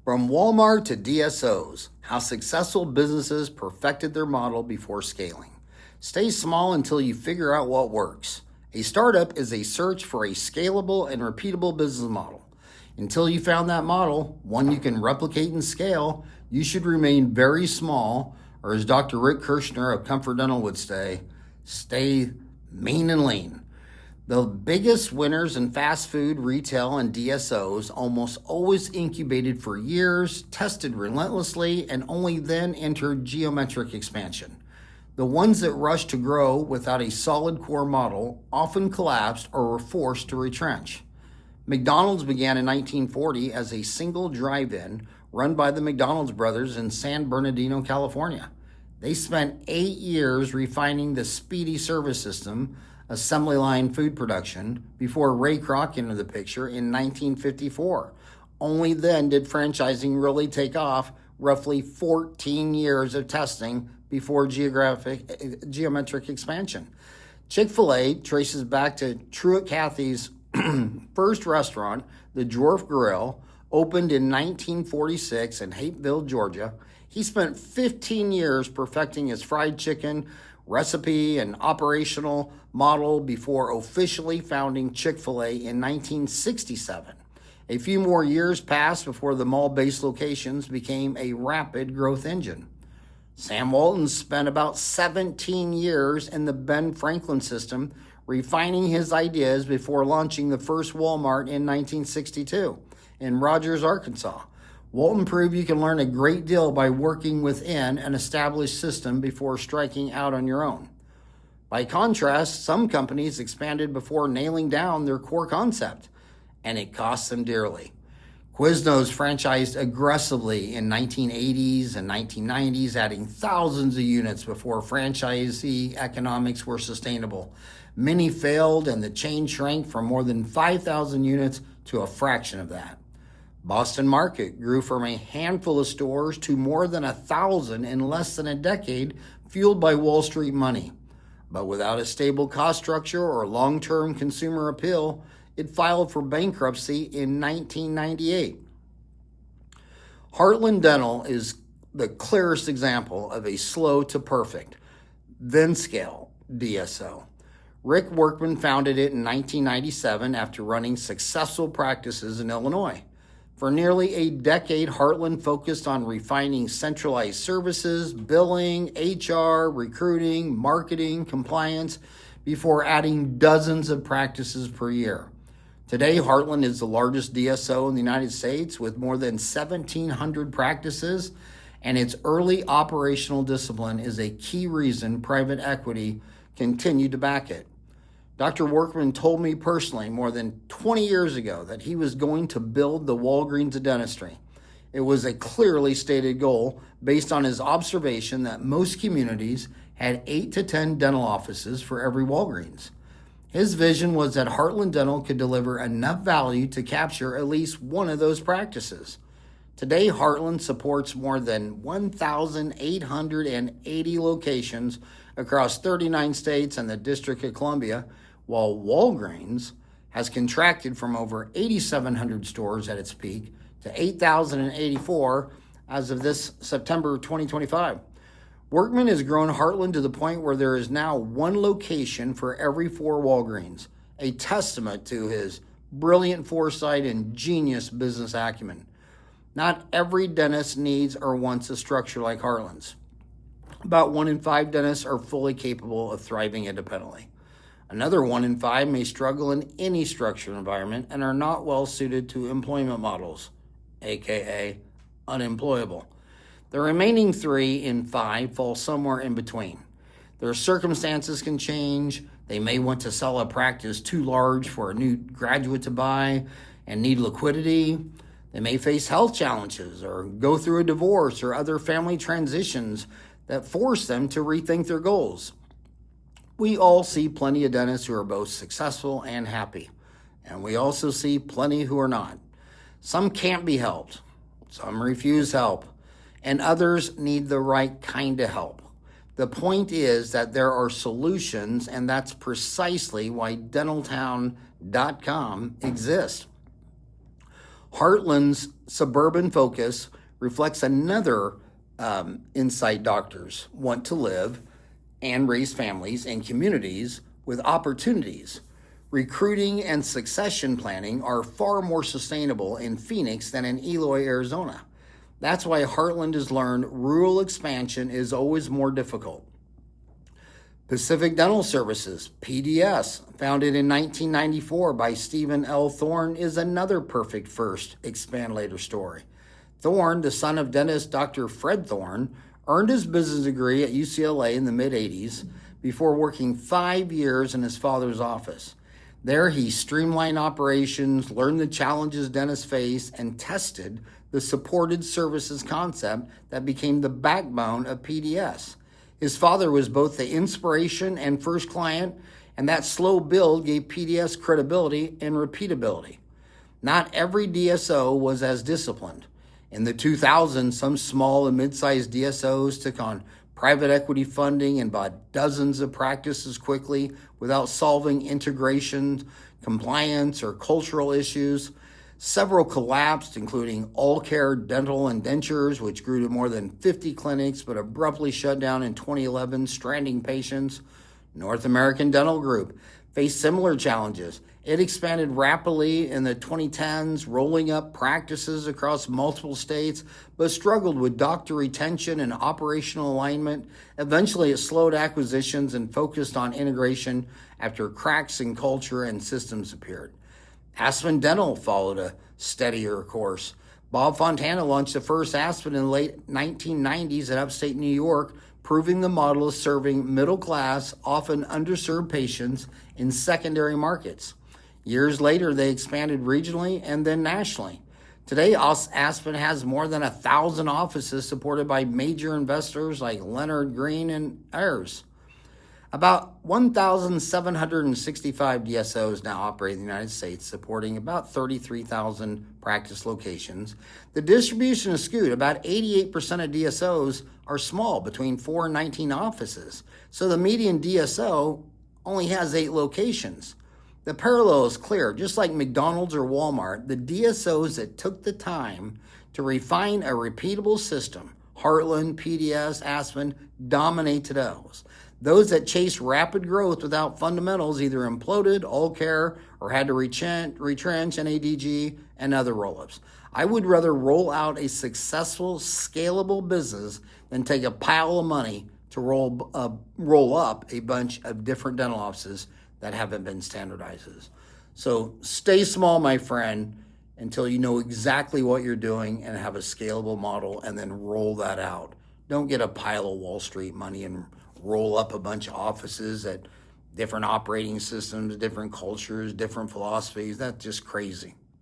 From Walmart to DSOs, how successful businesses perfected their model before scaling. Stay small until you figure out what works. A startup is a search for a scalable and repeatable business model. Until you found that model, one you can replicate and scale, you should remain very small, or as Dr. Ray Kushner of Comfort Dental would say, stay mean and lean. The biggest winners in fast food, retail, and DSOs almost always incubated for years, tested relentlessly, and only then entered geometric expansion. The ones that rushed to grow without a solid core model often collapsed or were forced to retrench. McDonald's began in 1940 as a single drive-in run by the McDonald's brothers in San Bernardino, California. They spent 8 years refining the Speedee Service System, assembly line food production, before Ray Kroc entered the picture in 1954. Only then did franchising really take off, roughly 14 years of testing before geometric expansion. Chick-fil-A traces back to Truett Cathy's first restaurant, the Dwarf Grill, opened in 1946 in Hapeville, Georgia. He spent 15 years perfecting his fried chicken recipe and operational model before officially founding Chick-fil-A in 1967. A few more years passed before the mall-based locations became a rapid growth engine. Sam Walton spent about 17 years in the Ben Franklin system, refining his ideas before launching the first Walmart in 1962 in Rogers, Arkansas. Walton proved you can learn a great deal by working within an established system before striking out on your own. By contrast, some companies expanded before nailing down their core concept, and it cost them dearly. Quiznos franchised aggressively in 1980s and 1990s, adding thousands of units before franchisee economics were sustainable. Many failed, and the chain shrank from more than 5,000 units to a fraction of that. Boston Market grew from a handful of stores to more than 1,000 in less than a decade, fueled by Wall Street money. But without a stable cost structure or long-term consumer appeal, it filed for bankruptcy in 1998. Heartland Dental is the clearest example of a slow to perfect, then scale DSO. Rick Workman founded it in 1997 after running successful practices in Illinois. For nearly a decade, Heartland focused on refining centralized services, billing, HR, recruiting, marketing, compliance, before adding dozens of practices per year. Today, Heartland is the largest DSO in the United States with more than 1,700 practices, and its early operational discipline is a key reason private equity continued to back it. Dr. Workman told me personally more than 20 years ago that he was going to build the Walgreens of dentistry. It was a clearly stated goal based on his observation that most communities had 8 to 10 dental offices for every Walgreens. His vision was that Heartland Dental could deliver enough value to capture at least one of those practices. Today, Heartland supports more than 1,880 locations across 39 states and the District of Columbia, while Walgreens has contracted from over 8,700 stores at its peak to 8,084 as of this September 2025. Workman has grown Heartland to the point where there is now one location for every 4 Walgreens, a testament to his brilliant foresight and genius business acumen. Not every dentist needs or wants a structure like Heartland's. About 1 in 5 dentists are fully capable of thriving independently. Another 1 in 5 may struggle in any structured environment and are not well suited to employment models, aka unemployable. The remaining 3 in 5 fall somewhere in between. Their circumstances can change. They may want to sell a practice too large for a new graduate to buy and need liquidity. They may face health challenges or go through a divorce or other family transitions that force them to rethink their goals. We all see plenty of dentists who are both successful and happy, and we also see plenty who are not. Some can't be helped, some refuse help, and others need the right kind of help. The point is that there are solutions, and that's precisely why dentaltown.com exists. Heartland's suburban focus reflects another insight doctors want to live and raise families in communities with opportunities. Recruiting and succession planning are far more sustainable in Phoenix than in Eloy, Arizona. That's why Heartland has learned rural expansion is always more difficult. Pacific Dental Services, PDS, founded in 1994 by Stephen L. Thorne, is another perfect first expand later story. Thorne, the son of dentist Dr. Fred Thorne, earned his business degree at UCLA in the mid-'80s before working 5 years in his father's office. There he streamlined operations, learned the challenges dentists face, and tested the supported services concept that became the backbone of PDS. His father was both the inspiration and first client, and that slow build gave PDS credibility and repeatability. Not every DSO was as disciplined. In the 2000s, some small and mid-sized DSOs took on private equity funding and bought dozens of practices quickly without solving integration, compliance, or cultural issues. Several collapsed, including All Care Dental and Dentures, which grew to more than 50 clinics but abruptly shut down in 2011, stranding patients. North American Dental Group faced similar challenges. It expanded rapidly in the 2010s, rolling up practices across multiple states, but struggled with doctor retention and operational alignment. Eventually, it slowed acquisitions and focused on integration after cracks in culture and systems appeared. Aspen Dental followed a steadier course. Bob Fontana launched the first Aspen in the late 1990s in upstate New York, proving the model of serving middle-class, often underserved patients in secondary markets. Years later, they expanded regionally and then nationally. Today, Aspen has more than 1,000 offices supported by major investors like Leonard Green and Ayers. About 1,765 DSOs now operate in the United States, supporting about 33,000 practice locations. The distribution is skewed. About 88% of DSOs are small, between 4 and 19 offices. So the median DSO only has 8 locations. The parallel is clear. Just like McDonald's or Walmart, the DSOs that took the time to refine a repeatable system, Heartland, PDS, Aspen, dominate today. Those that chased rapid growth without fundamentals either imploded, All Care, or had to retrench NADG and other roll-ups. I would rather roll out a successful, scalable business than take a pile of money to roll up a bunch of different dental offices that haven't been standardized. So stay small, my friend, until you know exactly what you're doing and have a scalable model, and then roll that out. Don't get a pile of Wall Street money and roll up a bunch of offices at different operating systems, different cultures, different philosophies. That's just crazy.